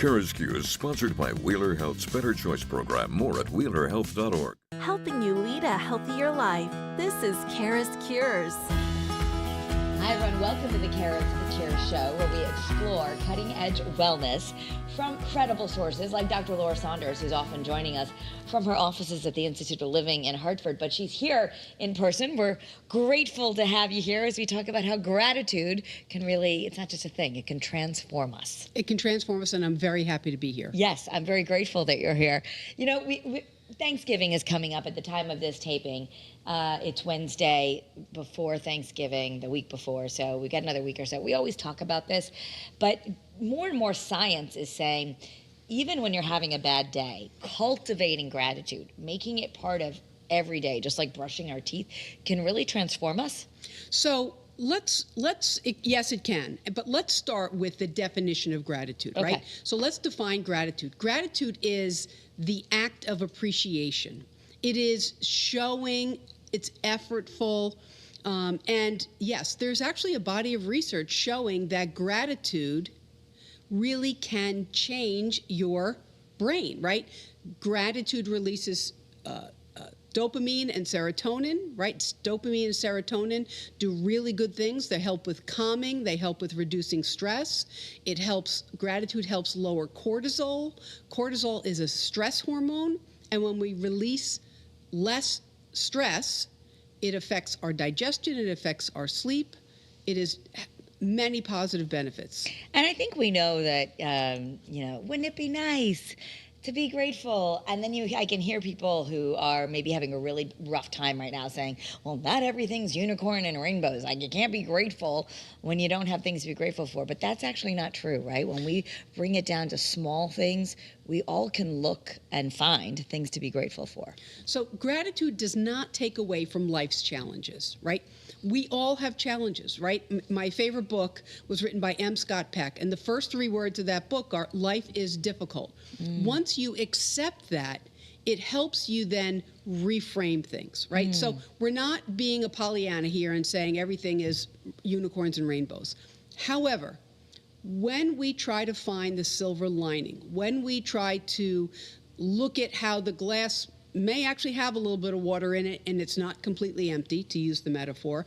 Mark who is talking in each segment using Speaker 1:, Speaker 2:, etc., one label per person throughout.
Speaker 1: CURES is sponsored by Wheeler Health's Better Choice program. More at wheelerhealth.org.
Speaker 2: Helping you lead a healthier life. This is CURES.
Speaker 3: Hi, everyone. Welcome to the CURES Show, where we explore cutting-edge wellness from credible sources like Dr. Laura Saunders, who's often joining us from her offices at the Institute of Living in Hartford. But she's here in person. We're grateful to have you here as we talk about how gratitude can really, it's not just a thing, it can transform us.
Speaker 4: It can transform us, and I'm very happy to be here.
Speaker 3: Yes, I'm very grateful that you're here. You know, Thanksgiving is coming up at the time of this taping. It's Wednesday before Thanksgiving, the week before, so we got another week or so. We always talk about this, but more and more science is saying, even when you're having a bad day, cultivating gratitude, making it part of every day, just like brushing our teeth, can really transform us.
Speaker 4: So yes, it can, but let's start with the definition of gratitude,
Speaker 3: Okay.
Speaker 4: right? So let's define gratitude. Gratitude is the act of appreciation. It is showing, it's effortful, and yes, there's actually a body of research showing that gratitude really can change your brain, right? Gratitude releases dopamine and serotonin, right? Dopamine and serotonin do really good things. They help with calming. They help with reducing stress. Gratitude helps lower cortisol. Cortisol is a stress hormone, and when we release less stress, it affects our digestion, it affects our sleep. It is many positive benefits.
Speaker 3: And I think we know that, wouldn't it be nice to be grateful? And then I can hear people who are maybe having a really rough time right now saying, well, not everything's unicorn and rainbows. Like, you can't be grateful when you don't have things to be grateful for. But that's actually not true, right? When we bring it down to small things, we all can look and find things to be grateful for.
Speaker 4: So gratitude does not take away from life's challenges, right? We all have challenges, right? My favorite book was written by M. Scott Peck, and the first 3 words of that book are, life is difficult. Once you accept that, it helps you then reframe things, right? So we're not being a Pollyanna here and saying everything is unicorns and rainbows. However, when we try to find the silver lining, when we try to look at how the glass may actually have a little bit of water in it and it's not completely empty, to use the metaphor,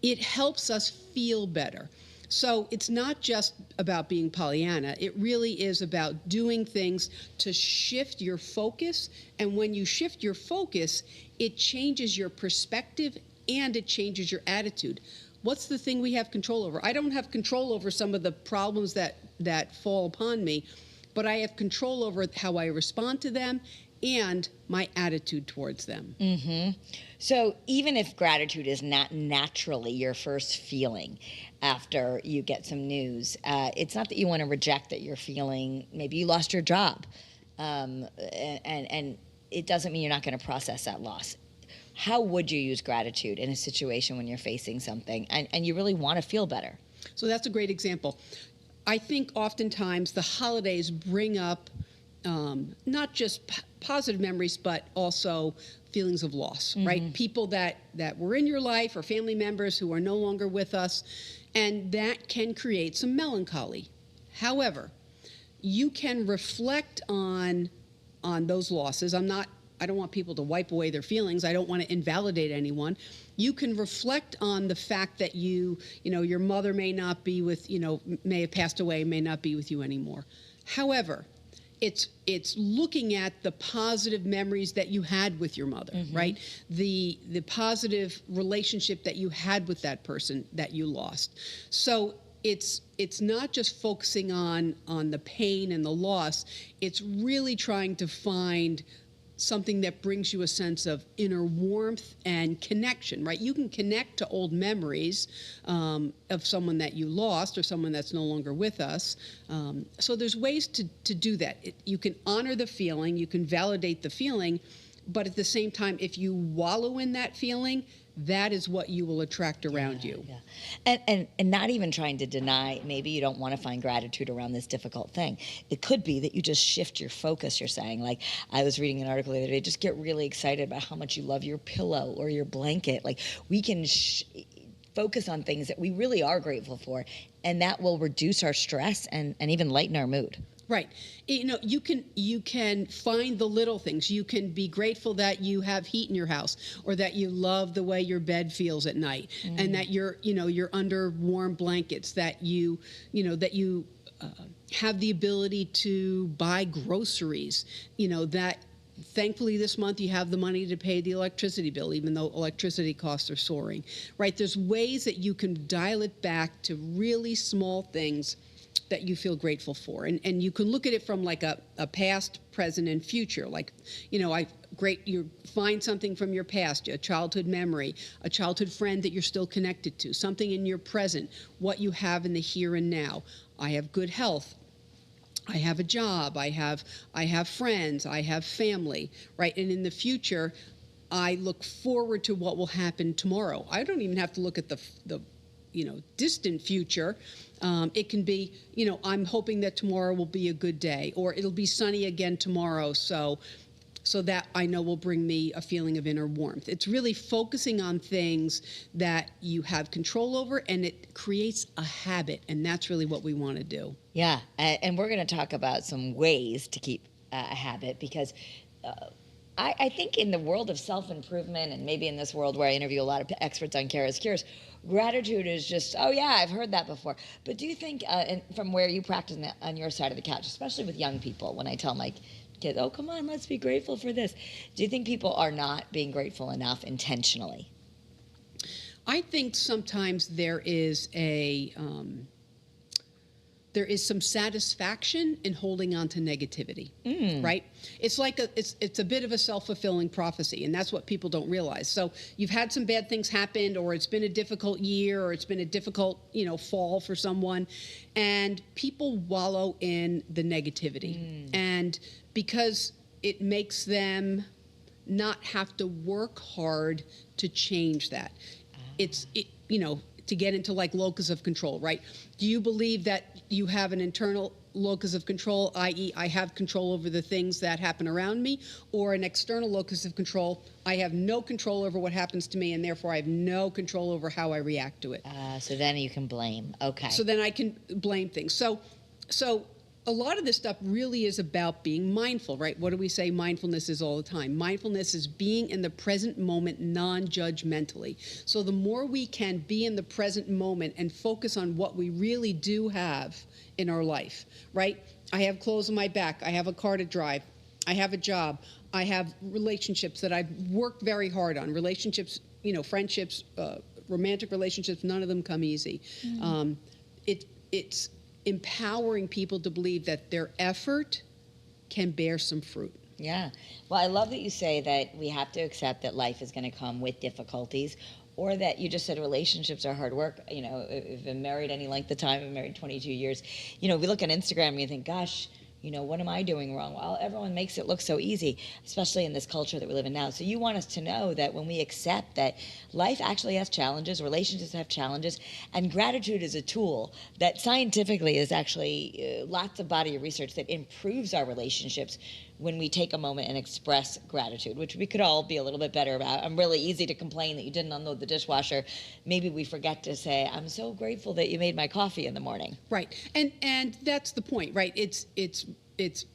Speaker 4: it helps us feel better. So it's not just about being Pollyanna. It really is about doing things to shift your focus. And when you shift your focus, it changes your perspective and it changes your attitude. What's the thing we have control over? I don't have control over some of the problems that fall upon me, but I have control over how I respond to them and my attitude towards them.
Speaker 3: Mm-hmm. So even if gratitude is not naturally your first feeling after you get some news, it's not that you want to reject that you're feeling, maybe you lost your job, and it doesn't mean you're not going to process that loss. How would you use gratitude in a situation when you're facing something and you really want to feel better?
Speaker 4: So that's a great example. I think oftentimes the holidays bring up not just positive memories, but also feelings of loss, right? People that were in your life or family members who are no longer with us, and that can create some melancholy. However, you can reflect on those losses. I don't want people to wipe away their feelings. I don't want to invalidate anyone. You can reflect on the fact that your mother may not be with, may have passed away, may not be with you anymore. However, it's looking at the positive memories that you had with your mother, right? The positive relationship that you had with that person that you lost. So it's not just focusing on the pain and the loss. It's really trying to find something that brings you a sense of inner warmth and connection, right? You can connect to old memories of someone that you lost or someone that's no longer with us. So there's ways to do that. You can honor the feeling, you can validate the feeling, but at the same time, if you wallow in that feeling, that is what you will attract around you.
Speaker 3: Yeah. And not even trying to deny, maybe you don't want to find gratitude around this difficult thing. It could be that you just shift your focus, you're saying. Like, I was reading an article the other day, just get really excited about how much you love your pillow or your blanket. Like, we can focus on things that we really are grateful for, and that will reduce our stress and even lighten our mood.
Speaker 4: Right. You can find the little things. You can be grateful that you have heat in your house, or that you love the way your bed feels at night, and that you're under warm blankets, that you have the ability to buy groceries, that thankfully this month you have the money to pay the electricity bill, even though electricity costs are soaring, right? There's ways that you can dial it back to really small things that you feel grateful for. And you can look at it from like a past, present, and future. Like, you find something from your past, a childhood memory, a childhood friend that you're still connected to, something in your present, what you have in the here and now. I have good health. I have a job. I have friends. I have family, right? And in the future, I look forward to what will happen tomorrow. I don't even have to look at the distant future. It can be, I'm hoping that tomorrow will be a good day, or it'll be sunny again tomorrow, so that I know will bring me a feeling of inner warmth. It's really focusing on things that you have control over, and it creates a habit, and that's really what we want to do.
Speaker 3: Yeah, and we're going to talk about some ways to keep a habit, because I think in the world of self-improvement, and maybe in this world where I interview a lot of experts on CURES, gratitude is just, oh yeah, I've heard that before. But do you think, from where you practice on your side of the couch, especially with young people, when I tell my kids, oh, come on, let's be grateful for this, do you think people are not being grateful enough intentionally?
Speaker 4: I think sometimes there is some satisfaction in holding on to negativity, right? It's like it's a bit of a self-fulfilling prophecy, and that's what people don't realize. So you've had some bad things happen, or it's been a difficult year, or it's been a difficult, fall for someone, and people wallow in the negativity. And because it makes them not have to work hard to change that. To get into like locus of control, right? Do you believe that you have an internal locus of control, i.e. I have control over the things that happen around me, or an external locus of control, I have no control over what happens to me, and therefore I have no control over how I react to it?
Speaker 3: So then you can blame. Okay.
Speaker 4: So then I can blame things. So a lot of this stuff really is about being mindful, right? What do we say mindfulness is all the time? Mindfulness is being in the present moment non-judgmentally. So the more we can be in the present moment and focus on what we really do have in our life, right? I have clothes on my back. I have a car to drive. I have a job. I have relationships that I've worked very hard on. Relationships, friendships, romantic relationships, none of them come easy. It's empowering people to believe that their effort can bear some fruit.
Speaker 3: Yeah. Well, I love that you say that we have to accept that life is going to come with difficulties, or that you just said relationships are hard work. If you've been married any length of time, I've been married 22 years. We look on Instagram and you think, gosh, what am I doing wrong? Well, everyone makes it look so easy, especially in this culture that we live in now. So you want us to know that when we accept that life actually has challenges, relationships have challenges, and gratitude is a tool that scientifically is actually lots of body of research that improves our relationships when we take a moment and express gratitude, which we could all be a little bit better about. I'm really easy to complain that you didn't unload the dishwasher. Maybe we forget to say, I'm so grateful that you made my coffee in the morning.
Speaker 4: Right. And that's the point, right? It's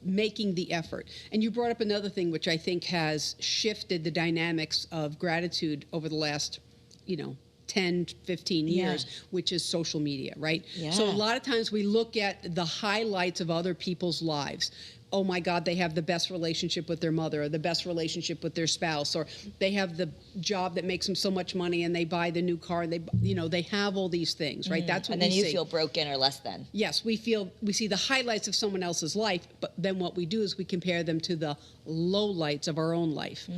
Speaker 4: making the effort. And you brought up another thing which I think has shifted the dynamics of gratitude over the last, 10, 15 years, which is social media, right?
Speaker 3: Yeah.
Speaker 4: So a lot of times we look at the highlights of other people's lives. Oh my God, they have the best relationship with their mother, or the best relationship with their spouse, or they have the job that makes them so much money, and they buy the new car, and they have all these things, right? That's what we see.
Speaker 3: And then you feel broken or less than.
Speaker 4: Yes, we see the highlights of someone else's life, but then what we do is we compare them to the lowlights of our own life.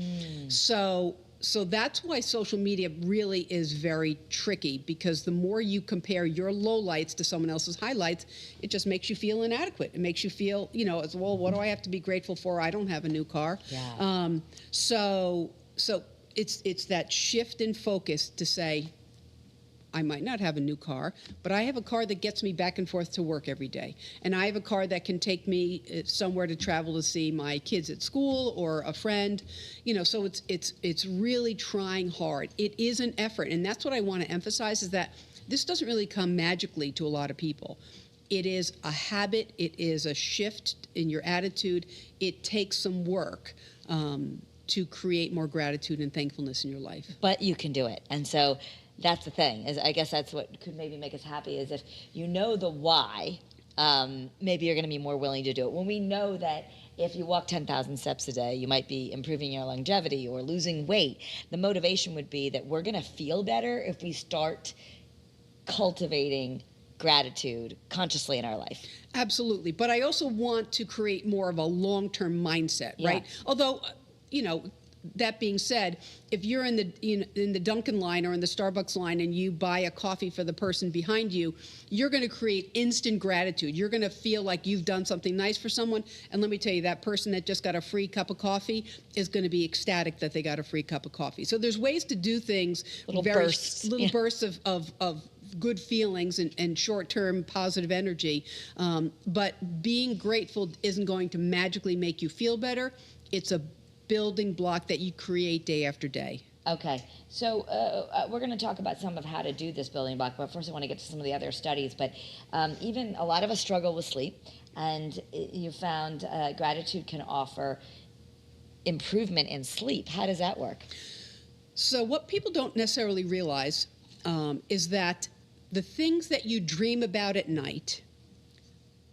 Speaker 4: So that's why social media really is very tricky, because the more you compare your lowlights to someone else's highlights, it just makes you feel inadequate. It makes you feel, as well, what do I have to be grateful for? I don't have a new car.
Speaker 3: Yeah.
Speaker 4: So it's that shift in focus to say, I might not have a new car, but I have a car that gets me back and forth to work every day. And I have a car that can take me somewhere to travel to see my kids at school or a friend. So it's really trying hard. It is an effort. And that's what I want to emphasize, is that this doesn't really come magically to a lot of people. it is a habit. It is a shift in your attitude. It takes some work to create more gratitude and thankfulness in your life.
Speaker 3: But you can do it. And so that's the thing. Is I guess that's what could maybe make us happy is if you know the why, maybe you're going to be more willing to do it. When we know that if you walk 10,000 steps a day, you might be improving your longevity or losing weight, the motivation would be that we're going to feel better if we start cultivating gratitude consciously in our life.
Speaker 4: Absolutely. But I also want to create more of a long-term mindset, right? Although, that being said, if you're in the Dunkin' line or in the Starbucks line and you buy a coffee for the person behind you, you're going to create instant gratitude. You're going to feel like you've done something nice for someone. And let me tell you, that person that just got a free cup of coffee is going to be ecstatic that they got a free cup of coffee. So there's ways to do things, little bursts of good feelings and short-term positive energy. But being grateful isn't going to magically make you feel better. It's a building block that you create day after day.
Speaker 3: Okay, so we're going to talk about some of how to do this building block, but first I want to get to some of the other studies. But even a lot of us struggle with sleep, and you found gratitude can offer improvement in sleep. How does that work?
Speaker 4: So what people don't necessarily realize is that the things that you dream about at night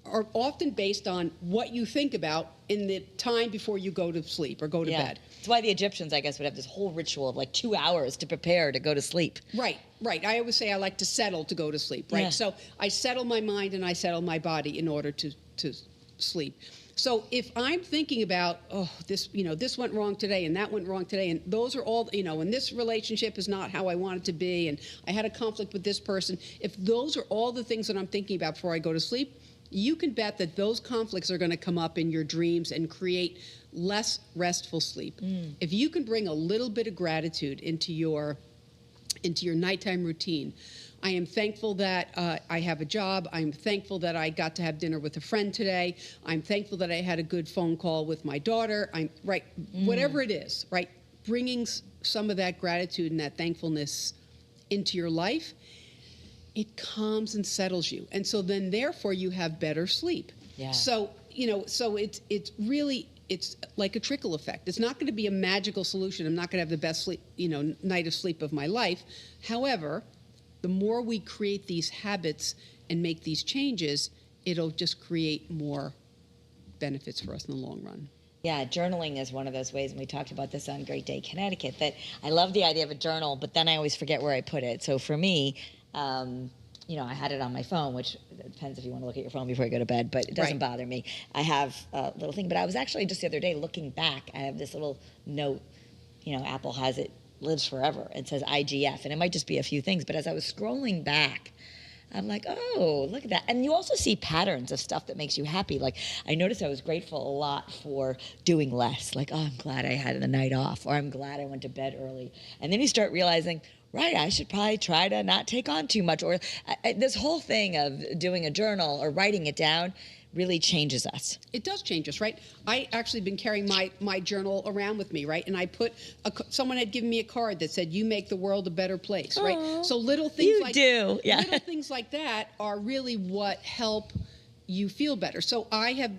Speaker 4: are often based on what you think about in the time before you go to sleep or go to bed.
Speaker 3: That's why the Egyptians, I guess, would have this whole ritual of like 2 hours to prepare to go to sleep.
Speaker 4: Right. I always say I like to settle to go to sleep, right? Yeah. So I settle my mind and I settle my body in order to sleep. So if I'm thinking about, this went wrong today and that went wrong today, and those are all, and this relationship is not how I want it to be, and I had a conflict with this person, if those are all the things that I'm thinking about before I go to sleep, you can bet that those conflicts are going to come up in your dreams and create less restful sleep. If you can bring a little bit of gratitude into your nighttime routine, I am thankful that I have a job. I'm thankful that I got to have dinner with a friend today. I'm thankful that I had a good phone call with my daughter. Whatever it is, right? Bringing some of that gratitude and that thankfulness into your life, it calms and settles you. And so then therefore you have better sleep. Yeah. So it's really, it's like a trickle effect. It's not going to be a magical solution. I'm not going to have the best sleep, night of sleep of my life. However, the more we create these habits and make these changes, it'll just create more benefits for us in the long run.
Speaker 3: Yeah, journaling is one of those ways, and we talked about this on Great Day Connecticut, that I love the idea of a journal, but then I always forget where I put it. So for me, I had it on my phone, which depends if you want to look at your phone before you go to bed, but it doesn't bother me. I have a little thing, but I was actually just the other day looking back. I have this little note, Apple has it, lives forever. It says IGF, and it might just be a few things, but as I was scrolling back, I'm like, oh, look at that. And you also see patterns of stuff that makes you happy. Like, I noticed I was grateful a lot for doing less. Like, I'm glad I had the night off, or I'm glad I went to bed early. And then you start realizing, right, I should probably try to not take on too much. Or this whole thing of doing a journal or writing it down really changes us.
Speaker 4: It does change us, right? I actually been carrying my journal around with me, right? And I put someone had given me a card that said, "You make the world a better place," right? So little things little things like that are really what help you feel better. So I have,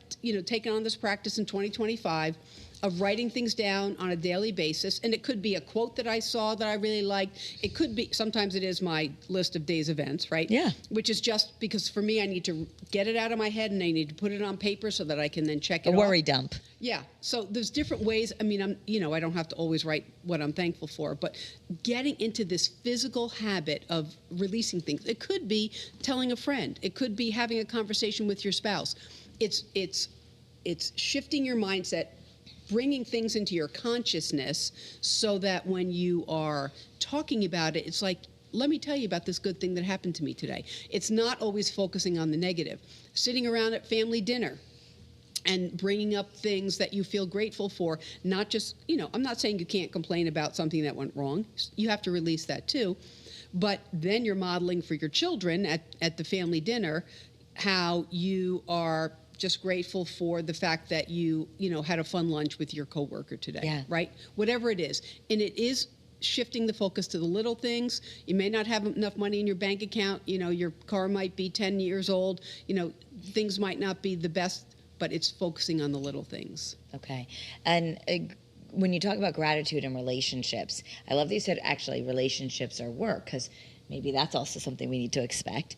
Speaker 4: taken on this practice in 2025 of writing things down on a daily basis. And it could be a quote that I saw that I really liked. It could be, sometimes it is my list of day's events, right? Yeah. Which is just because for me, I need to get it out of my head and I need to put it on paper so that I can then check it off.
Speaker 3: A worry dump.
Speaker 4: Yeah. So there's different ways. I mean, I don't have to always write what I'm thankful for, but getting into this physical habit of releasing things. It could be telling a friend. It could be having a conversation with your spouse. It's shifting your mindset, bringing things into your consciousness so that when you are talking about it, it's like, let me tell you about this good thing that happened to me today. It's not always focusing on the negative. Sitting around at family dinner and bringing up things that you feel grateful for, not just, I'm not saying you can't complain about something that went wrong. You have to release that too. But then you're modeling for your children at the family dinner how you are just grateful for the fact that you had a fun lunch with your coworker today, right? Whatever it is. And it is shifting the focus to the little things. You may not have enough money in your bank account. Your car might be 10 years old. Things might not be the best, but it's focusing on the little things.
Speaker 3: Okay. And when you talk about gratitude in relationships, I love that you said actually relationships are work, because maybe that's also something we need to expect,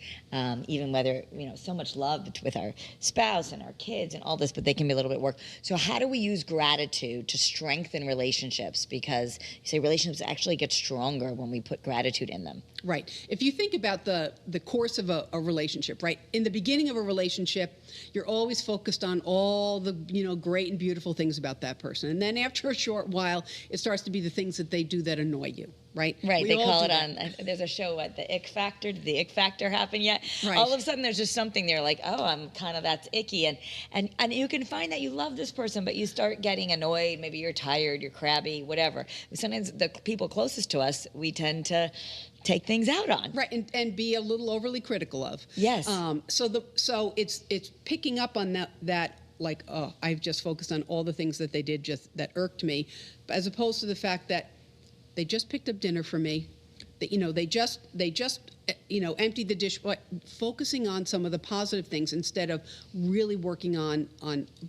Speaker 3: even whether, so much love with our spouse and our kids and all this, but they can be a little bit work. So how do we use gratitude to strengthen relationships? Because you say relationships actually get stronger when we put gratitude in them.
Speaker 4: Right. If you think about the course of a relationship, right? In the beginning of a relationship, you're always focused on all the, great and beautiful things about that person. And then after a short while, it starts to be the things that they do that annoy you. Right.
Speaker 3: Right. They call it on. There's a show. What, the Ick Factor? Did the Ick Factor happen yet?
Speaker 4: Right.
Speaker 3: All of a sudden, there's just something there like, oh, I'm kind of that's icky, and you can find that you love this person, but you start getting annoyed. Maybe you're tired, you're crabby, whatever. Sometimes the people closest to us, we tend to take things out on.
Speaker 4: Right, and be a little overly critical of.
Speaker 3: Yes.
Speaker 4: So it's picking up on that. Like, oh, I've just focused on all the things that they did that irked me, as opposed to the fact that they just picked up dinner for me. They just emptied the dish. Focusing on some of the positive things instead of really working on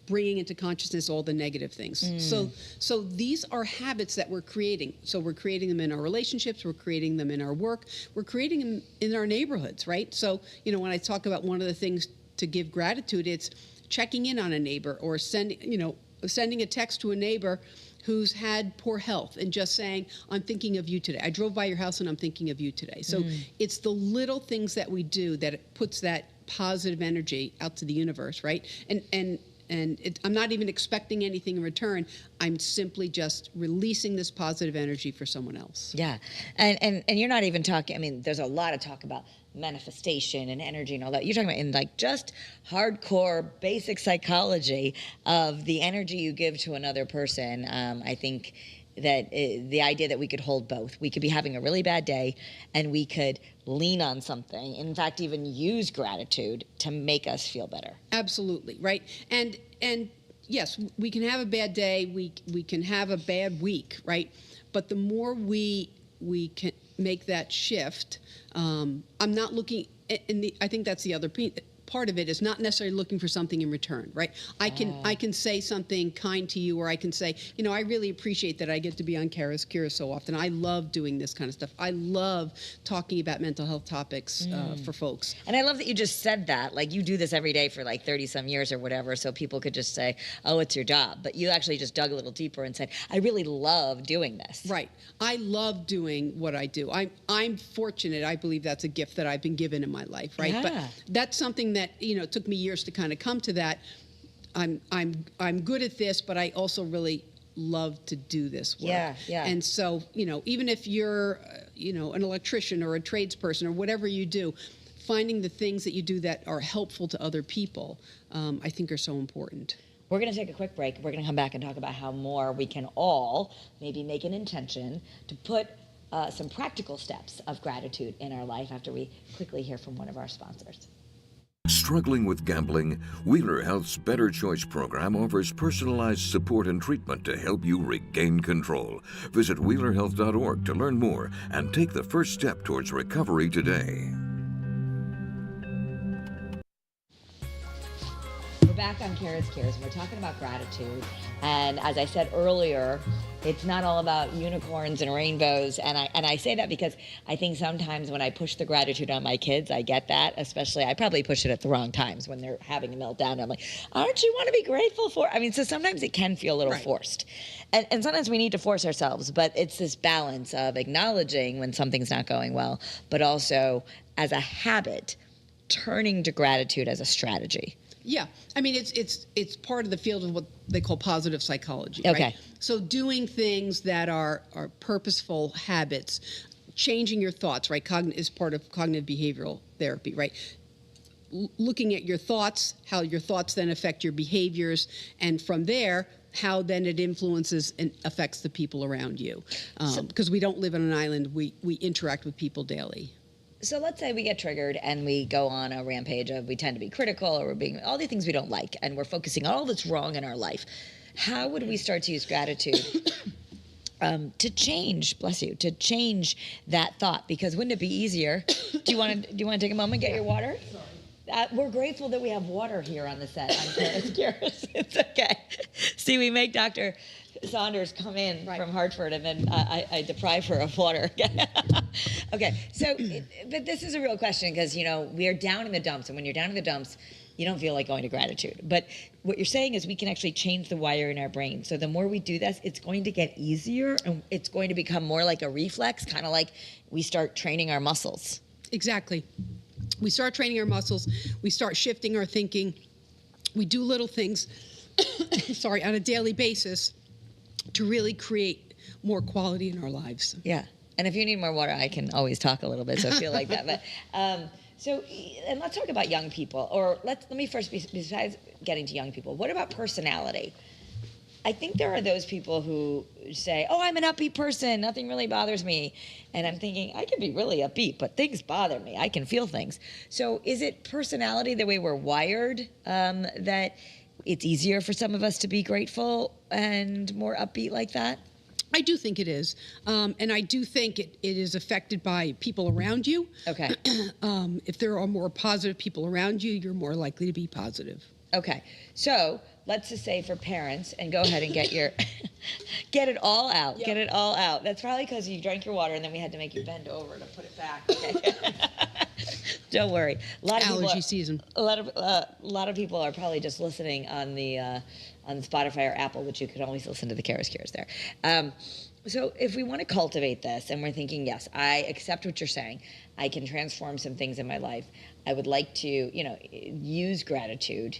Speaker 4: bringing into consciousness all the negative things. So these are habits that we're creating. So we're creating them in our relationships. We're creating them in our work. We're creating them in our neighborhoods, right? So when I talk about one of the things to give gratitude, it's checking in on a neighbor or sending a text to a neighbor who's had poor health and just saying, I'm thinking of you today. I drove by your house and I'm thinking of you today. So it's the little things that we do that puts that positive energy out to the universe, right? And I'm not even expecting anything in return. I'm simply just releasing this positive energy for someone else.
Speaker 3: Yeah. And you're not even talking, there's a lot of talk about manifestation and energy and all that. You're talking about in like just hardcore basic psychology of the energy you give to another person. I think that the idea that we could hold both. We could be having a really bad day and we could lean on something. In fact, even use gratitude to make us feel better.
Speaker 4: Absolutely, right? And yes, we can have a bad day, we can have a bad week, right? But the more we can make that shift, I'm not looking, I think that's the other part of it, is not necessarily looking for something in return, right? I can say something kind to you, or I can say, I really appreciate that I get to be on CURES so often. I love doing this kind of stuff. I love talking about mental health topics for folks.
Speaker 3: And I love that you just said that. Like, you do this every day for like 30 some years or whatever, so people could just say, oh, it's your job. But you actually just dug a little deeper and said, I really love doing this.
Speaker 4: Right. I love doing what I do. I'm fortunate. I believe that's a gift that I've been given in my life, right?
Speaker 3: Yeah.
Speaker 4: But that's something that, it took me years to kind of come to that. I'm good at this, but I also really love to do this work.
Speaker 3: Yeah.
Speaker 4: And so, even if you're, an electrician or a tradesperson or whatever you do, finding the things that you do that are helpful to other people, I think are so important.
Speaker 3: We're going to take a quick break. We're going to come back and talk about how more we can all maybe make an intention to put some practical steps of gratitude in our life after we quickly hear from one of our sponsors.
Speaker 1: Struggling with gambling? Wheeler Health's Better Choice program offers personalized support and treatment to help you regain control. Visit wheelerhealth.org to learn more and take the first step towards recovery today.
Speaker 3: We're back on CURES, and we're talking about gratitude. And as I said earlier, it's not all about unicorns and rainbows. And I say that because I think sometimes when I push the gratitude on my kids, I get that. Especially, I probably push it at the wrong times when they're having a meltdown. I'm like, aren't you want to be grateful for? So sometimes it can feel a little forced. And sometimes we need to force ourselves. But it's this balance of acknowledging when something's not going well, but also as a habit, turning to gratitude as a strategy.
Speaker 4: Yeah, it's part of the field of what they call positive psychology.
Speaker 3: Okay.
Speaker 4: Right? So doing things that are purposeful habits, changing your thoughts, right? Is part of cognitive behavioral therapy, right? Looking at your thoughts, how your thoughts then affect your behaviors, and from there, how then it influences and affects the people around you. Because we don't live on an island, we interact with people daily.
Speaker 3: So let's say we get triggered and we go on a rampage of we tend to be critical, or we're being all the things we don't like, and we're focusing on all that's wrong in our life. How would we start to use gratitude to change, bless you, to change that thought. Because wouldn't it be easier? Do you want to take a moment, get your water? We're grateful that we have water here on the set. I'm curious. It's okay. See, we make Dr. Saunders come in from Hartford, and then I deprive her of water. Okay, so, but this is a real question, because, we are down in the dumps, and when you're down in the dumps, you don't feel like going to gratitude. But what you're saying is we can actually change the wire in our brain. So the more we do this, it's going to get easier, and it's going to become more like a reflex, kind of like we start training our muscles.
Speaker 4: Exactly. We start training our muscles. We start shifting our thinking. We do little things, on a daily basis to really create more quality in our lives.
Speaker 3: Yeah. And if you need more water, I can always talk a little bit, so feel like that. But and let's talk about young people. Or let me first, besides getting to young people, what about personality? I think there are those people who say, oh, I'm an upbeat person, nothing really bothers me. And I'm thinking, I can be really upbeat, but things bother me. I can feel things. So is it personality, the way we're wired, that it's easier for some of us to be grateful and more upbeat like that?
Speaker 4: I do think it is. And I do think it is affected by people around you.
Speaker 3: Okay.
Speaker 4: If there are more positive people around you, you're more likely to be positive.
Speaker 3: Okay. So let's just say for parents, and go ahead and get get it all out. Yep. Get it all out. That's probably because you drank your water and then we had to make you bend over to put it back. Okay. Don't worry.
Speaker 4: Allergy season.
Speaker 3: A lot of people are probably just listening on Spotify or Apple, which you could always listen to the CURES there. So if we want to cultivate this, and we're thinking, yes, I accept what you're saying, I can transform some things in my life. I would like to, use gratitude,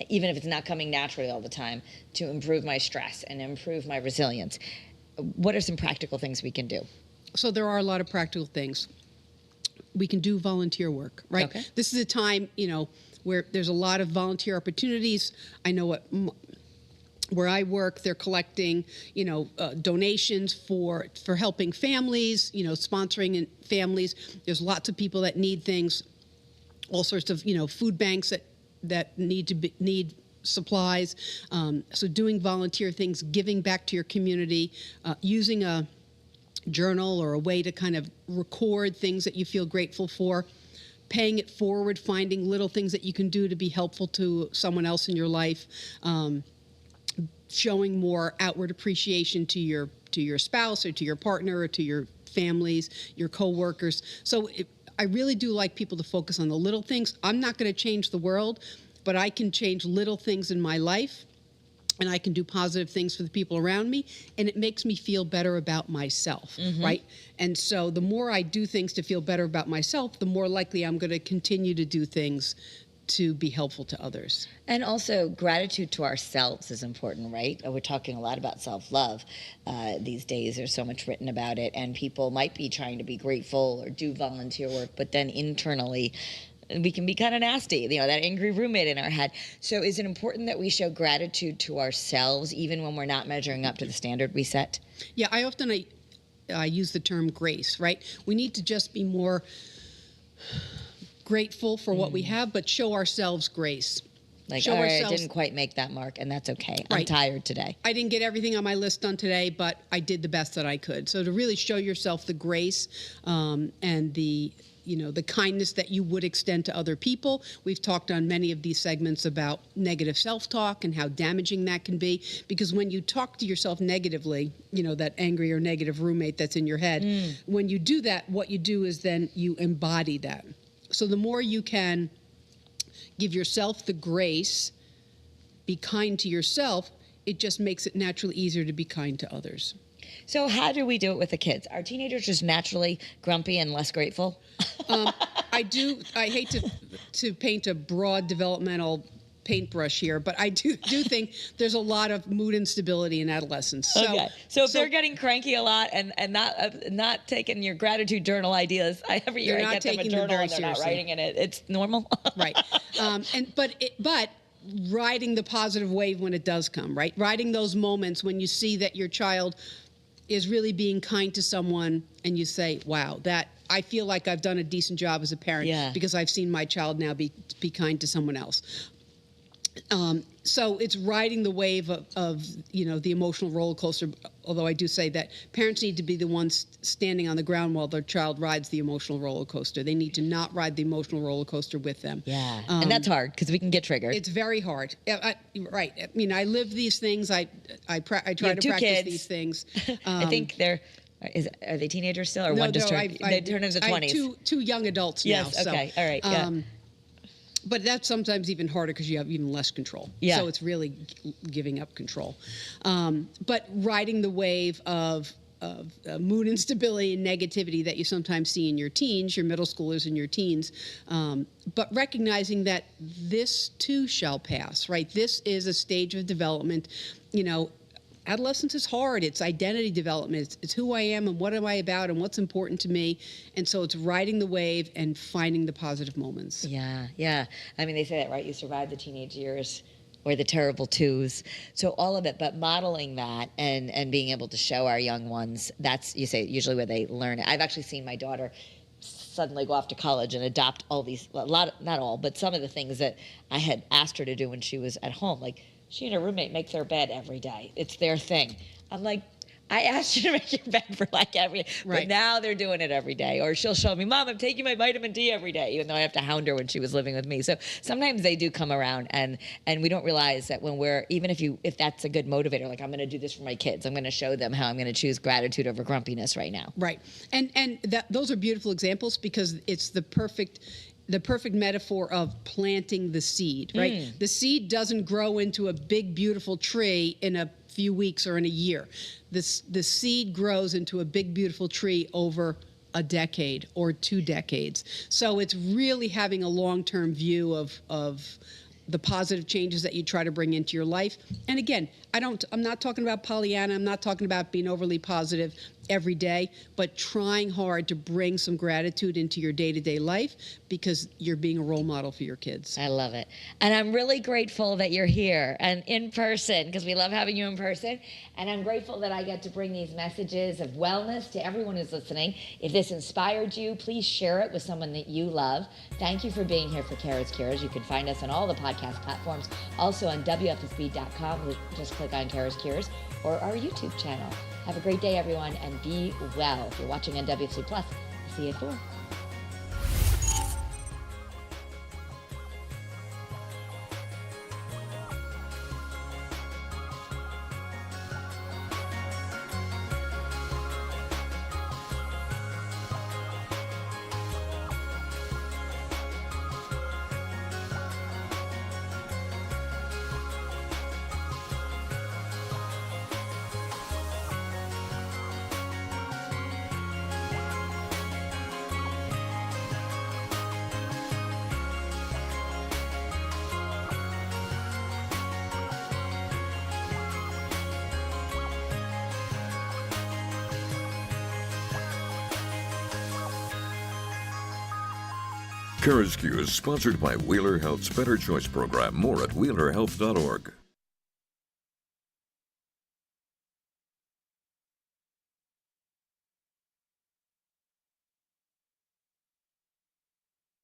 Speaker 3: even if it's not coming naturally all the time, to improve my stress and improve my resilience. What are some practical things we can do?
Speaker 4: So there are a lot of practical things. We can do volunteer work, right?
Speaker 3: Okay.
Speaker 4: This is a time, where there's a lot of volunteer opportunities. I know where I work, they're collecting, donations for helping families, sponsoring families. There's lots of people that need things, all sorts of, food banks that need supplies. So doing volunteer things, giving back to your community, using a journal or a way to kind of record things that you feel grateful for, paying it forward, finding little things that you can do to be helpful to someone else in your life, showing more outward appreciation to your spouse or to your partner or to your families, your coworkers. So I really do like people to focus on the little things. I'm not going to change the world, but I can change little things in my life, and I can do positive things for the people around me, and it makes me feel better about myself, right? And so the more I do things to feel better about myself, the more likely I'm going to continue to do things to be helpful to others.
Speaker 3: And also, gratitude to ourselves is important, right? We're talking a lot about self-love these days. There's so much written about it, and people might be trying to be grateful or do volunteer work, but then internally, we can be kind of nasty, that angry roommate in our head. So is it important that we show gratitude to ourselves even when we're not measuring up to the standard we set?
Speaker 4: Yeah, I often use the term grace, right? We need to just be more grateful for what we have, but show ourselves grace.
Speaker 3: Like, all right, I didn't quite make that mark, and that's okay.
Speaker 4: Right.
Speaker 3: I'm tired today.
Speaker 4: I didn't get everything on my list done today, but I did the best that I could. So to really show yourself the grace and the kindness that you would extend to other people. We've talked on many of these segments about negative self-talk and how damaging that can be, because when you talk to yourself negatively, that angry or negative roommate that's in your head, when you do that, what you do is then you embody that. So the more you can give yourself the grace, be kind to yourself, it just makes it naturally easier to be kind to others.
Speaker 3: So how do we do it with the kids? Are teenagers just naturally grumpy and less grateful?
Speaker 4: I hate to paint a broad developmental paintbrush here, but I do think there's a lot of mood instability in adolescence. So,
Speaker 3: okay. So if they're getting cranky a lot and not taking your gratitude journal ideas, every year I get them a journal and they're not writing in it. It's normal.
Speaker 4: Right. But riding the positive wave when it does come, right? Riding those moments when you see that your child is really being kind to someone and you say, wow, that I feel like I've done a decent job as a parent because I've seen my child now be kind to someone else. So it's riding the wave of the emotional roller coaster. Although I do say that parents need to be the ones standing on the ground while their child rides the emotional roller coaster. They need to not ride the emotional roller coaster with them.
Speaker 3: Yeah, and that's hard because we can get triggered.
Speaker 4: It's very hard. Right. I mean, I live these things. I try to practice
Speaker 3: kids.
Speaker 4: these things.
Speaker 3: I think are they teenagers still, or
Speaker 4: No,
Speaker 3: one just
Speaker 4: no,
Speaker 3: turned? They turn into 20s.
Speaker 4: I have two young adults
Speaker 3: yes.
Speaker 4: now.
Speaker 3: Okay.
Speaker 4: So,
Speaker 3: all right. Yeah.
Speaker 4: But that's sometimes even harder because you have even less control.
Speaker 3: Yeah.
Speaker 4: So it's really giving up control. But riding the wave of mood instability and negativity that you sometimes see in your teens, your middle schoolers and your teens, but recognizing that this too shall pass, right? This is a stage of development. Adolescence is hard. It's identity development. It's who I am and what am I about and what's important to me. And so it's riding the wave and finding the positive moments.
Speaker 3: Yeah, yeah. I mean, they say that, right? You survive the teenage years or the terrible twos. So all of it, but modeling that and being able to show our young ones, that's, you say, usually where they learn it. I've actually seen my daughter suddenly go off to college and adopt all these, not all, but some of the things that I had asked her to do when she was at home. Like, she and her roommate make their bed every day. It's their thing. I'm like, I asked you to make your bed for like every day.
Speaker 4: Right.
Speaker 3: But now they're doing it every day. Or she'll show me, Mom, I'm taking my vitamin D every day, even though I have to hound her when she was living with me. So sometimes they do come around, and we don't realize that when even if that's a good motivator, like, I'm going to do this for my kids, I'm going to show them how I'm going to choose gratitude over grumpiness right now.
Speaker 4: Right. And those are beautiful examples because it's the perfect metaphor of planting the seed, right? The seed doesn't grow into a big, beautiful tree in a few weeks or in a year. The seed grows into a big, beautiful tree over a decade or 2 decades. So it's really having a long-term view of the positive changes that you try to bring into your life. And again, I'm not talking about Pollyanna. I'm not talking about being overly positive every day, but trying hard to bring some gratitude into your day-to-day life because you're being a role model for your kids.
Speaker 3: I love it. And I'm really grateful that you're here and in person, because we love having you in person. And I'm grateful that I get to bring these messages of wellness to everyone who's listening. If this inspired you, please share it with someone that you love. Thank you for being here for CURES. You can find us on all the podcast platforms, also on WFSB.com. Just click on CURES, or our YouTube channel. Have a great day, everyone, and be well. If you're watching on WFC Plus, see you at 4.
Speaker 1: CURES is sponsored by Wheeler Health's Better Choice program. More at wheelerhealth.org.